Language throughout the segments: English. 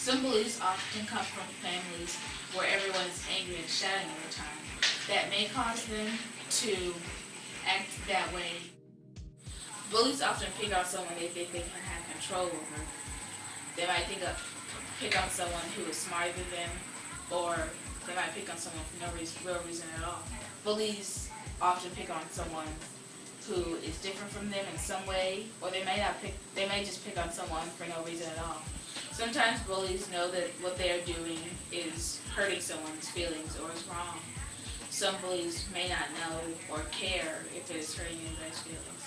Some bullies often come from families where everyone is angry and shouting all the time. That may cause them to act that way. Bullies often pick on someone they think they can have control over. They might pick on someone who is smarter than them, or they might pick on someone for no real reason at all. Bullies often pick on someone who is different from them in some way, or they may just pick on someone for no reason at all. Sometimes bullies know that what they are doing is hurting someone's feelings or is wrong. Some bullies may not know or care if it is hurting anybody's feelings.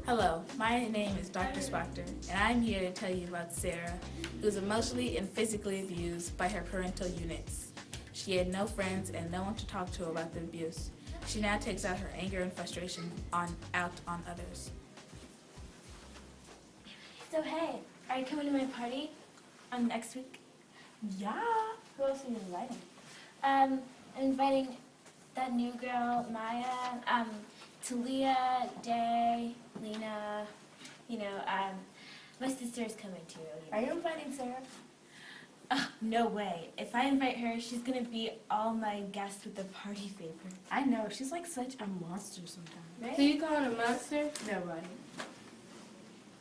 Hello, my name is Dr. Spoctor, and I'm here to tell you about Sarah, who was emotionally and physically abused by her parental units. She had no friends and no one to talk to about the abuse. She now takes out her anger and frustration out on others. So hey, are you coming to my party next week? Yeah. Who else are you inviting? I'm inviting that new girl, Maya, Talia, Day, Lena, my sister's coming too. Are you inviting Sarah? No way. If I invite her, she's gonna be all my guests with the party favor. I know. She's like such a monster sometimes. Right? Who you calling a monster? Nobody.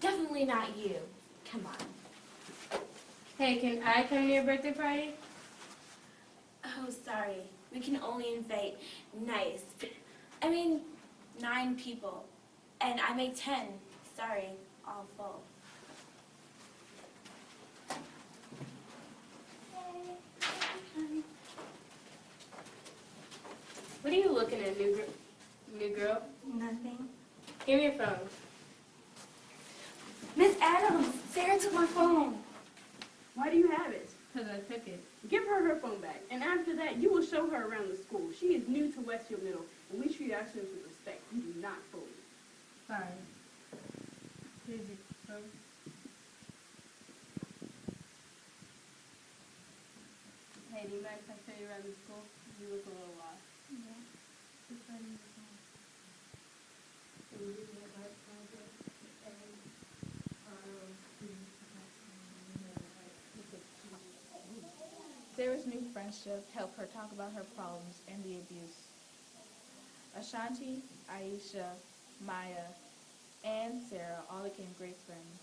Definitely not you. Come on. Hey, can I come to your birthday party? Oh, sorry. We can only invite 9 people. And I make 10. Sorry, all full. What are you looking at, new girl? Nothing. Give me your phone. Miss Adams, Sarah took my phone. Why do you have it? Because I took it. Give her phone back, and after that, you will show her around the school. She is new to Westfield Middle, and we treat our students with respect. You do not bully. Fine. Here's your phone. Hey, do you mind if I show you around the school? You look a little lost. Yeah. Just letting you know. Sarah's new friendship helped her talk about her problems and the abuse. Ashanti, Aisha, Maya, and Sarah all became great friends.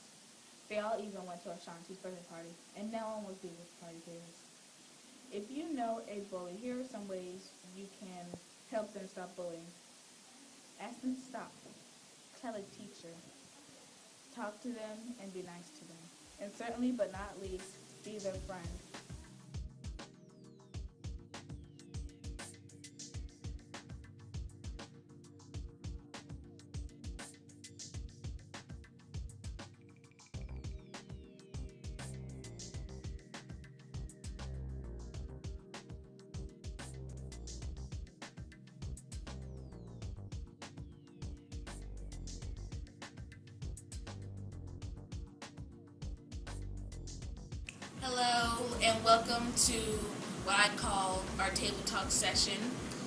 They all even went to Ashanti's birthday party, and no one was leaving with party favors. If you know a bully, here are some ways you can help them stop bullying. Ask them to stop. Tell a teacher. Talk to them and be nice to them. And certainly, but not least, be their friend. Hello and welcome to what I call our table talk session.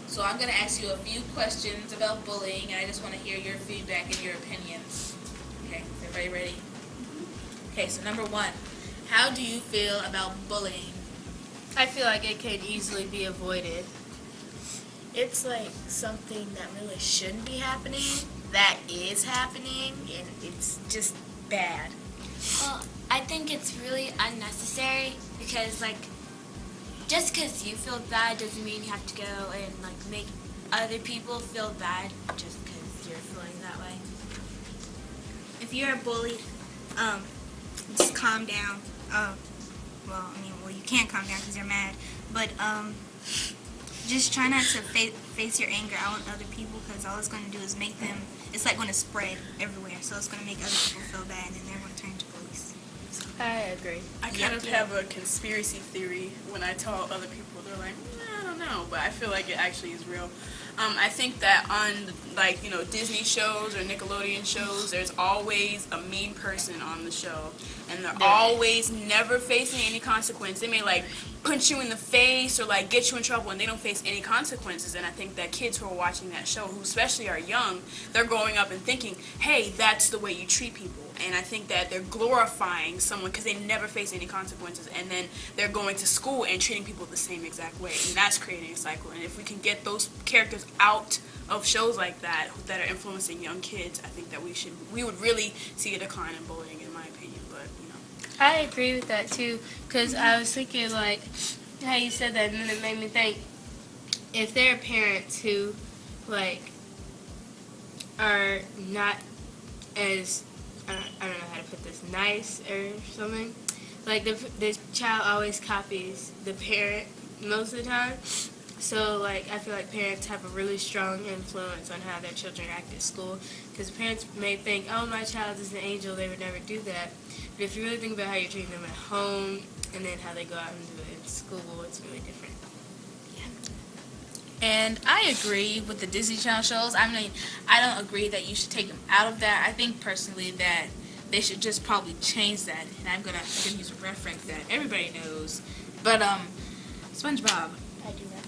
So I'm going to ask you a few questions about bullying, and I just want to hear your feedback and your opinions. Okay, is everybody ready? Okay, so number 1, how do you feel about bullying? I feel like it could easily be avoided. It's like something that really shouldn't be happening, that is happening, and it's just bad. Well, I think it's really unnecessary because, just because you feel bad doesn't mean you have to go and, make other people feel bad just because you're feeling that way. If you're bullied, just calm down. You can't calm down because you're mad, but just try not to face your anger out on other people, because all it's going to do is make them, it's like going to spread everywhere, so it's going to make other people feel bad, and then they're going to turn to bullies. So. I agree. I kind of have a conspiracy theory when I tell other people. They're like, I don't know, but I feel like it actually is real. I think that on, like, you know, Disney shows or Nickelodeon shows, there's always a mean person on the show, and they're always never facing any consequence. They may, like, punch you in the face or, like, get you in trouble, and they don't face any consequences. And I think that kids who are watching that show, who especially are young, they're growing up and thinking, hey, that's the way you treat people. And I think that they're glorifying someone because they never face any consequences, and then they're going to school and treating people the same exact way, and that's creating a cycle. And if we can get those characters out of shows like that that are influencing young kids, I think that we would really see a decline in bullying, in my opinion. But, you know, I agree with that too, because I was thinking, like, how you said that, and then it made me think, if there are parents who, like, are not as, I don't know how to put this, nice or something, like, the child always copies the parent most of the time. So, like, I feel like parents have a really strong influence on how their children act at school, because parents may think, oh, my child is an angel, they would never do that. But if you really think about how you're treating them at home and then how they go out and do it in school, it's really different. And I agree with the Disney Channel shows. I mean, I don't agree that you should take them out of that. I think personally that they should just probably change that. And I'm gonna use a reference that everybody knows. But SpongeBob. I do that.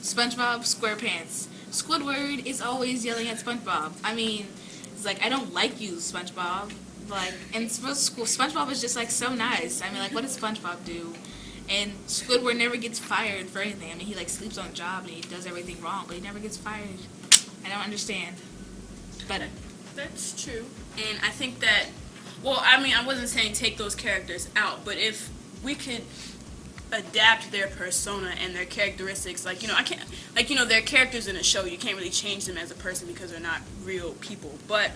SpongeBob SquarePants. Squidward is always yelling at SpongeBob. I mean, it's like, I don't like you, SpongeBob. Like, and SpongeBob is just like so nice. I mean, like, what does SpongeBob do? And Squidward never gets fired for anything. I mean, he like sleeps on a job and he does everything wrong, but he never gets fired. I don't understand. But that's true. And I think that, well, I mean, I wasn't saying take those characters out, but if we could adapt their persona and their characteristics, like, you know, I can't, like, you know, they're characters in a show. You can't really change them as a person because they're not real people. But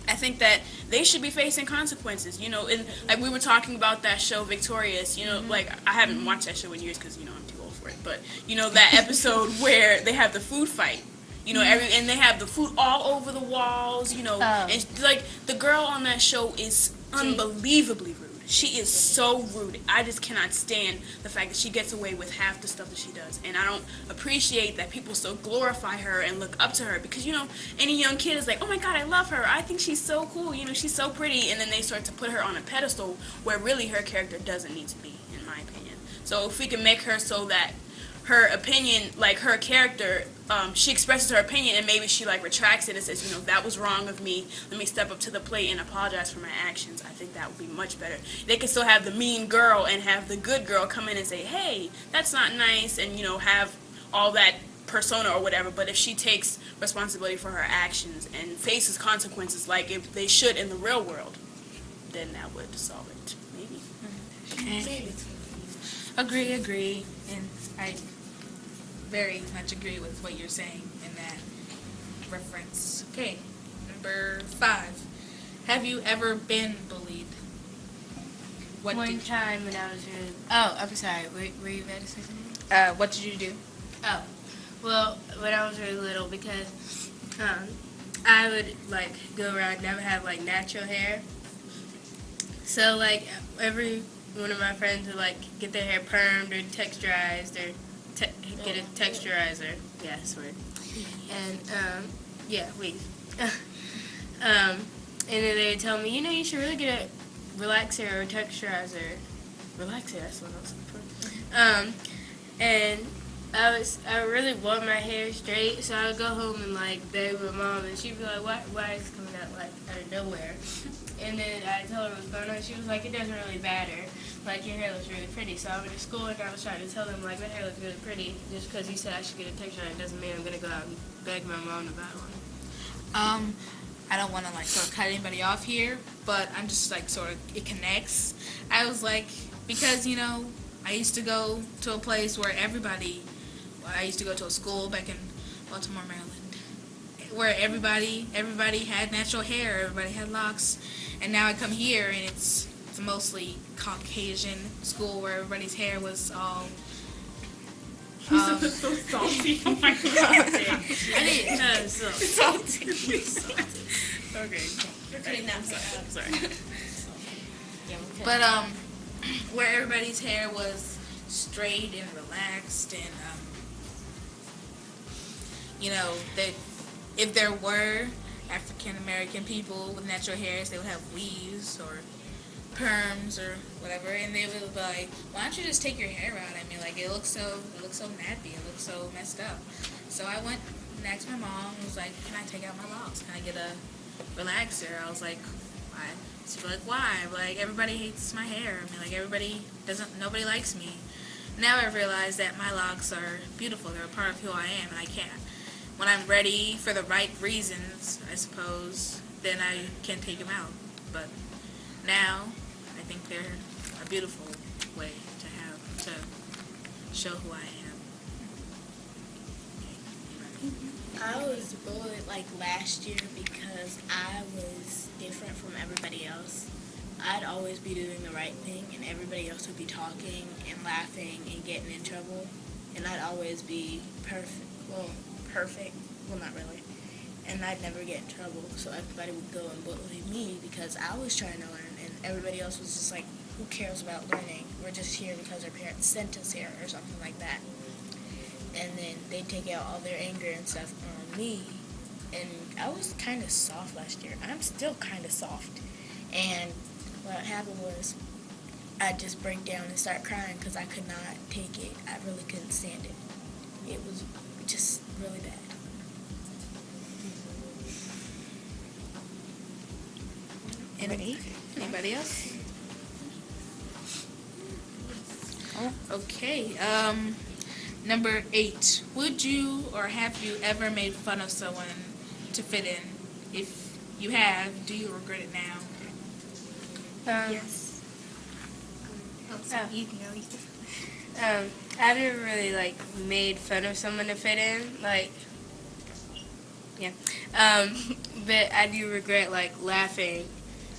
I think that they should be facing consequences, you know, and like we were talking about that show Victorious, you know, like I haven't watched that show in years because, you know, I'm too old for it, but, you know, that episode where they have the food fight, you know, and they have the food all over the walls, you know, and like the girl on that show is unbelievably rude. She is so rude. I just cannot stand the fact that she gets away with half the stuff that she does. And I don't appreciate that people so glorify her and look up to her. Because, you know, any young kid is like, oh my God, I love her. I think she's so cool. You know, she's so pretty. And then they start to put her on a pedestal where really her character doesn't need to be, in my opinion. So if we can make her so that her opinion, like her character, she expresses her opinion and maybe she like retracts it and says, you know, that was wrong of me. Let me step up to the plate and apologize for my actions. I think that would be much better. They can still have the mean girl and have the good girl come in and say, hey, that's not nice, and, you know, have all that persona or whatever. But if she takes responsibility for her actions and faces consequences like if they should in the real world, then that would solve it. Maybe. Agree. And I very much agree with what you're saying in that reference. Okay, number 5. Have you ever been bullied? One time when I was really... Oh, I'm sorry. Were you about to say something? What did you do? Oh, well, when I was really little, because I would, like, go around and I would have, like, natural hair. So, like, every one of my friends would, like, get their hair permed or texturized or get a texturizer. Yeah, that's weird. And, yeah, weave. And then they would tell me, you know, you should really get a relaxer or a texturizer. Relaxer, that's what I was looking for. And I really want my hair straight, so I would go home and, like, beg my mom, and she'd be like, why is it coming out, like, out of nowhere? And then I told her what was going on. She was like, it doesn't really matter. Like, your hair looks really pretty. So I went to school and I was trying to tell them, like, my hair looks really pretty. Just because you said I should get a texture, it doesn't mean I'm going to go out and beg my mom about one. I don't want to, like, sort of cut anybody off here, but I'm just, like, sort of, it connects. I was, like, because, you know, I used to go to a place where I used to go to a school back in Baltimore, Maryland, where everybody had natural hair, everybody had locks, and now I come here, and it's a mostly Caucasian school where everybody's hair was all... so salty. Oh my God. I didn't. So salty. Okay. Sorry. But where everybody's hair was straight and relaxed, and you know, that if there were African American people with natural hairs, they would have weaves or perms or whatever, and they would be like, why don't you just take your hair out? I mean, like, it looks so nappy, it looks so messed up. So I went and asked my mom, and was like, can I take out my locks? Can I get a relaxer? I was like, why? She's like, why? Like, everybody hates my hair. I mean, like, nobody likes me. Now I realize that my locks are beautiful. They're a part of who I am, and I can't. When I'm ready for the right reasons, I suppose, then I can take them out. But now, I think they're a beautiful way to show who I am. I was bullied like last year because I was different from everybody else. I'd always be doing the right thing, and everybody else would be talking and laughing and getting in trouble, and I'd always be perfect. Well, not really. And I'd never get in trouble, so everybody would go and bully me because I was trying to learn, and everybody else was just like, who cares about learning? We're just here because our parents sent us here, or something like that. And then they'd take out all their anger and stuff on me, and I was kind of soft last year. I'm still kind of soft, and what happened was I'd just break down and start crying because I could not take it. I really couldn't stand it. It was just really bad. Anybody else? Okay. Number 8. Would you or have you ever made fun of someone to fit in? If you have, do you regret it now? Yes. You can go. I've never really like made fun of someone to fit in, like, yeah. But I do regret like laughing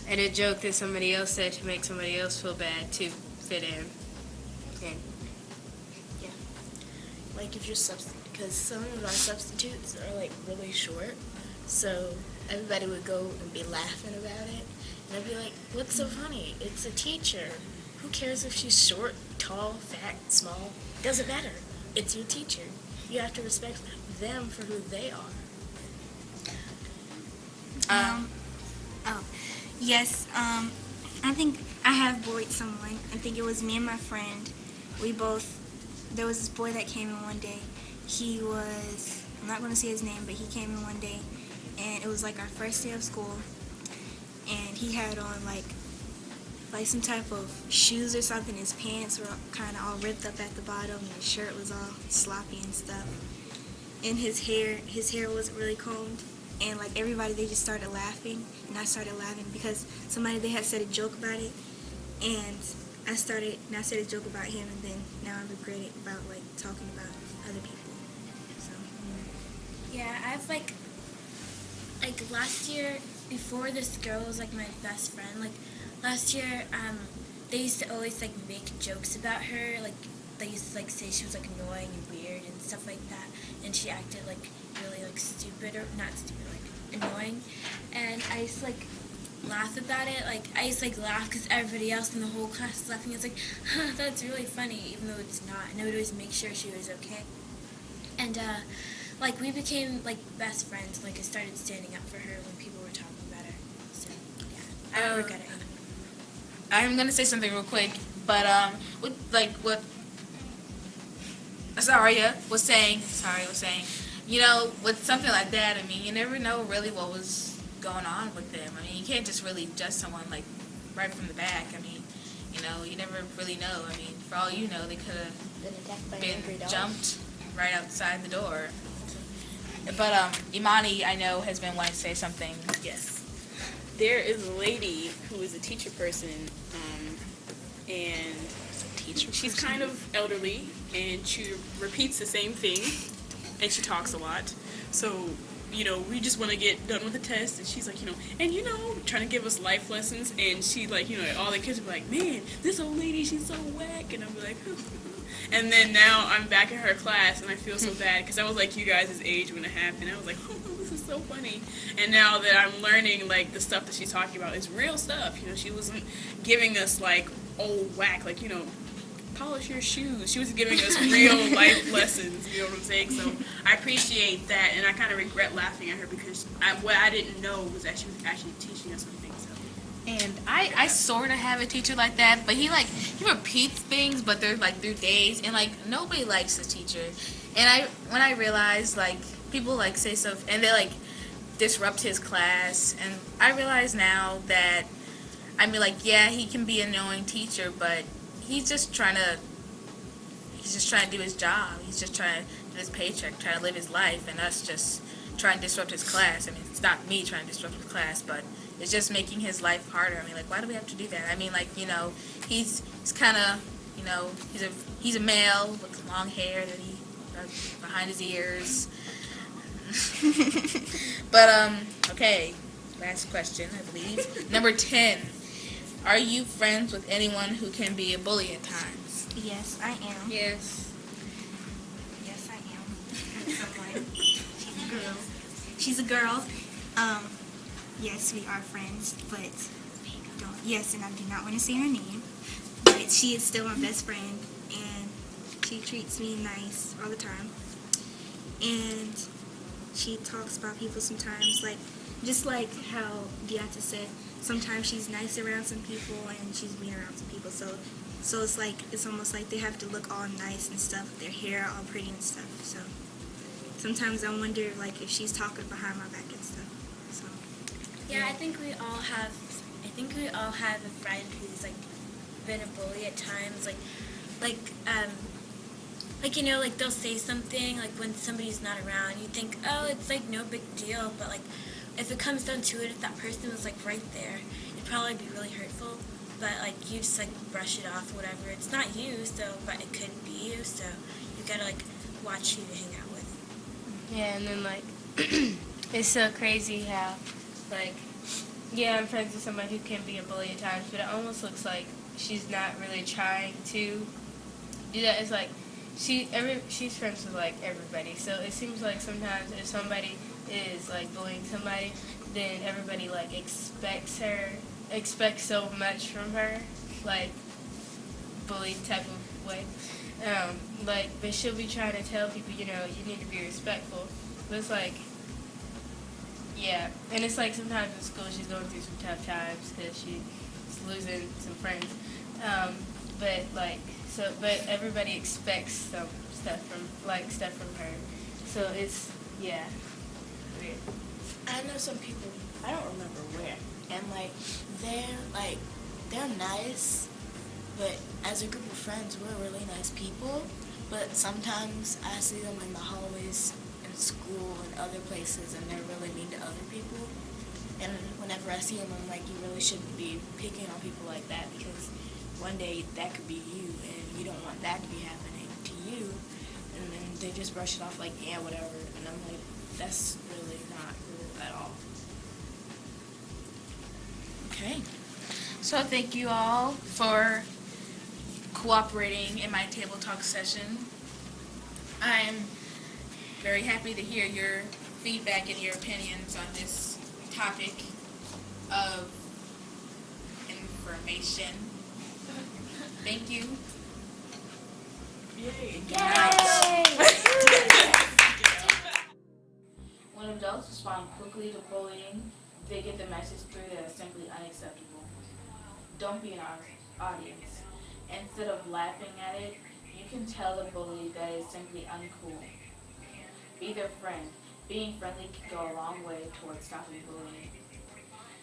at a joke that somebody else said to make somebody else feel bad to fit in. And, yeah. Like if you're because some of our substitutes are like really short, so everybody would go and be laughing about it, and I'd be like, what's so funny? It's a teacher. Who cares if she's short, tall, fat, small? Doesn't matter. It's your teacher. You have to respect them for who they are. Yes, I think I have bullied someone. I think it was me and my friend. There was this boy that came in one day. I'm not going to say his name, but he came in one day, and it was like our first day of school, and he had on like some type of shoes or something. His pants were kind of all ripped up at the bottom, and his shirt was all sloppy and stuff. And his hair wasn't really combed. And like everybody, they just started laughing, and I started laughing because they had said a joke about it, and I said a joke about him, and then now I regret it about like talking about other people. So Yeah, I've like last year, before this girl was like my best friend, like last year, they used to always like make jokes about her, like they used to like say she was like annoying and weird and stuff like that, and she acted like really like stupid, or not stupid, like annoying, and I used to like laugh about it. Like I used to like laugh because everybody else in the whole class was laughing. It's like, huh, that's really funny, even though it's not, and I would always make sure she was okay. And like we became like best friends. Like I started standing up for her when people were talking about her. So yeah, I don't regret it. I'm gonna say something real quick, but what Azaria was saying, you know, with something like that, I mean, you never know really what was going on with them. I mean, you can't just really judge someone like right from the back. I mean, you know, you never really know. I mean, for all you know, they could have been jumped right outside the door. But Imani, I know, has been wanting to say something. Yes. There is a lady who is a teacher person, and she's kind of elderly, and she repeats the same thing, and she talks a lot. So, you know, we just want to get done with the test, and she's like, you know, and you know, trying to give us life lessons, and she like, you know, all the kids are like, man, this old lady, she's so whack, and I'm like, and then now I'm back in her class, and I feel so bad, because I was like you guys' age when it happened. I was like, oh, this is so funny. And now that I'm learning, like, the stuff that she's talking about is real stuff. You know, she wasn't giving us, like, old whack, like, you know, polish your shoes. She was giving us real life lessons, you know what I'm saying? So I appreciate that, and I kind of regret laughing at her because what I didn't know was that she was actually teaching us something. So. And I sort of have a teacher like that, but he repeats things, but they're like through days, and like nobody likes the teacher. And when I realized like people like say stuff and they like disrupt his class, and I realize now that I mean like yeah, he can be an annoying teacher, but he's just trying to do his job. He's just trying to do his paycheck, trying to live his life, and us just trying to disrupt his class. I mean, it's not me trying to disrupt his class, but it's just making his life harder. I mean, like, why do we have to do that? I mean, like, you know, he's kind of, you know, he's a male with long hair that he behind his ears. But okay, last question, I believe. Number 10. Are you friends with anyone who can be a bully at times? Yes, I am. Yes. Yes, I am. Someone. She's a girl. She's a girl. Yes, we are friends, but yes, and I do not want to say her name, but she is still my best friend, and she treats me nice all the time, and she talks about people sometimes, like, just like how Deonta said, sometimes she's nice around some people, and she's mean around some people, so it's like, it's almost like they have to look all nice and stuff, with their hair all pretty and stuff, so sometimes I wonder, like, if she's talking behind my back and stuff, so. Yeah, I think we all have a friend who's like been a bully at times. Like you know, like they'll say something like when somebody's not around. You think, oh, it's like no big deal, but like if it comes down to it, if that person was like right there, it'd probably be really hurtful. But like you just like brush it off, or whatever. It's not you, so but it could be you. So you gotta like watch who you hang out with. Yeah, and then like it's so crazy how like yeah, I'm friends with somebody who can be a bully at times, but it almost looks like she's not really trying to do that. It's like she's friends with like everybody, so it seems like sometimes if somebody is like bullying somebody, then everybody like expects so much from her, like bully type of way. But she'll be trying to tell people, you know, you need to be respectful. But it's like, yeah, and it's like sometimes in school she's going through some tough times because she's losing some friends. But everybody expects some stuff from her. So it's, yeah, weird. I know some people, I don't remember where, and they're nice, but as a group of friends, we're really nice people, but sometimes I see them in the hallways in school and other places, and they're really mean to other people, and whenever I see them, I'm like, you really shouldn't be picking on people like that, because one day that could be you, and you don't want that to be happening to you, and then they just brush it off like, yeah, whatever, and I'm like, that's really not cool at all. Okay. So thank you all for cooperating in my table talk session. I'm very happy to hear your feedback and your opinions on this topic of information. Thank you. Yay. When adults respond quickly to bullying, they get the message through that is simply unacceptable. Don't be an audience. Instead of laughing at it, you can tell the bully that it's simply uncool. Be their friend. Being friendly can go a long way towards stopping bullying.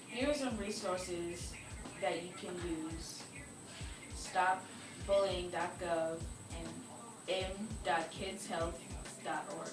Here are some resources that you can use. StopBullying.gov and m.kidshealth.org.